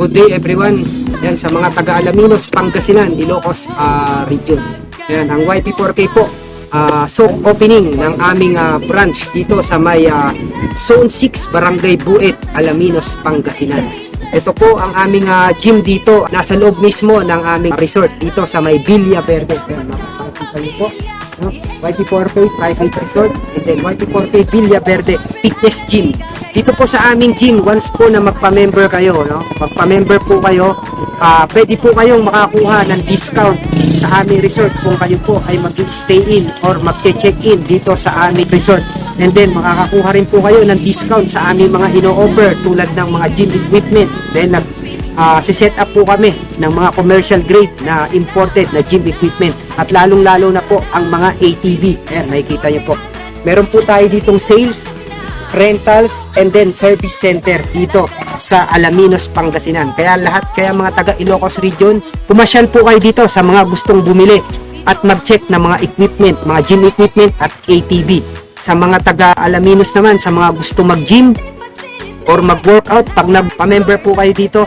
Good day everyone. Yan sa mga taga Alaminos, Pangasinan, Ilocos region. Yan ang YP4K po. Soft opening ng aming branch dito sa may Zone 6, Barangay Buet, Alaminos, Pangasinan. Ito po ang aming gym dito. Nasa loob mismo ng aming resort dito sa may Villa Verde. Yan, makikita niyo po. YP4K Private Resort and then YP4K Villa Verde Fitness Gym. Dito po sa aming gym, once po na magpa-member kayo, no? Magpa-member po kayo, pwede po kayong makakuha ng discount sa aming resort kung kayo po ay mag-stay in or mag-check in dito sa aming resort. And then makakakuha rin po kayo ng discount sa aming mga ino-offer tulad ng mga gym equipment. Then si-set up po kami ng mga commercial grade na imported na gym equipment at lalong-lalo na po ang mga ATV. Ayan, makikita nyo po. Meron po tayo ditong sales, rentals, and then service center dito sa Alaminos, Pangasinan. Kaya mga taga Ilocos region, pumasyal po kayo dito sa mga gustong bumili at mag-check ng mga equipment, mga gym equipment at ATV. Sa mga taga Alaminos naman, sa mga gusto mag-gym or mag-workout, pag nagpa-member po kayo dito,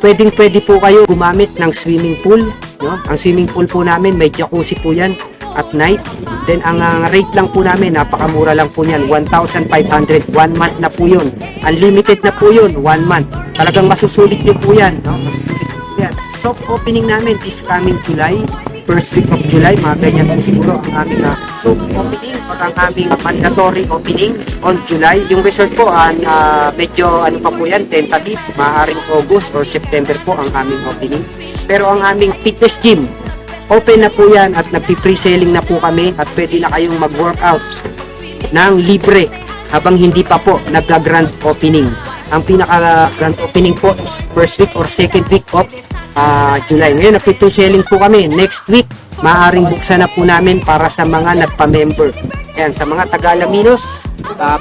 pwede po kayo gumamit ng swimming pool, no? Ang swimming pool po namin, may jacuzzi po yan at night. Then ang rate lang po namin, napakamura lang po niyan, 1,500, 1 month na po yun. Unlimited na po yun, 1 month. Talagang masusulit nyo po yan, no? Masusulit po yan. Soft opening namin this coming July, first week of July, mga ganyan po siguro ang aming soft opening or ang aming mandatory opening on July. Yung resort po, medyo ano pa po yan, tentative, maaaring August or September po ang aming opening. Pero ang aming fitness gym, open na po yan at nagpi-pre-selling na po kami at pwede na kayong mag-workout ng libre habang hindi pa po nagka-grand opening. Ang pinaka-grand opening po is first week or second week of July. Ngayon, nagpi-pre-selling po kami. Next week, maaaring buksan na po namin para sa mga nagpa-member. Ayan, sa mga taga-Alaminos,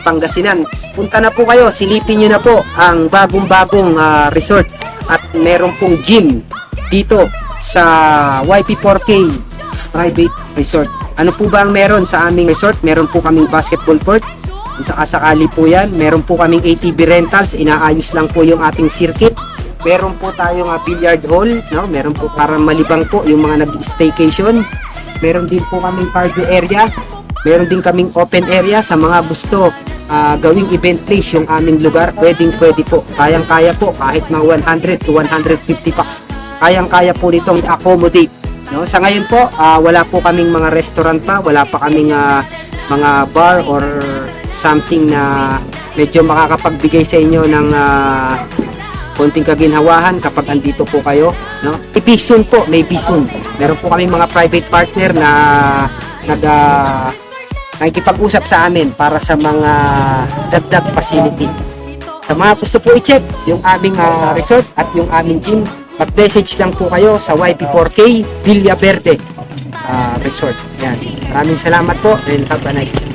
Pangasinan, punta na po kayo, silipin nyo na po ang bagong-bagong resort at meron pong gym dito sa YP4K Private Resort. Ano po ba ang meron sa aming resort? Meron po kaming basketball court, kung sakasakali po yan. Meron po kaming ATV rentals, inaayos lang po yung ating circuit. Meron po tayong billiard hall, no? Meron po para malibang po yung mga nag-staycation. Meron din po kaming cardio area. Meron din kaming open area sa mga gusto gawing event place yung aming lugar. Pwede po. Kayang-kaya po kahit mga 100 to 150 packs. Kayang-kaya po nitong accommodate, no? Sa ngayon po, wala po kaming mga restaurant pa, wala pa kaming mga bar or something na medyo makakapagbigay sa inyo ng konting kaginhawahan kapag andito po kayo, no? May soon po, may soon. Meron po kaming mga private partner na nakikipag-usap sa amin para sa mga dagdag facility. Sa mga gusto po i-check yung aming resort at yung aming gym, mag-message lang po kayo sa YP4K Villa Verde Resort. Yan. Maraming salamat po and have a nice day.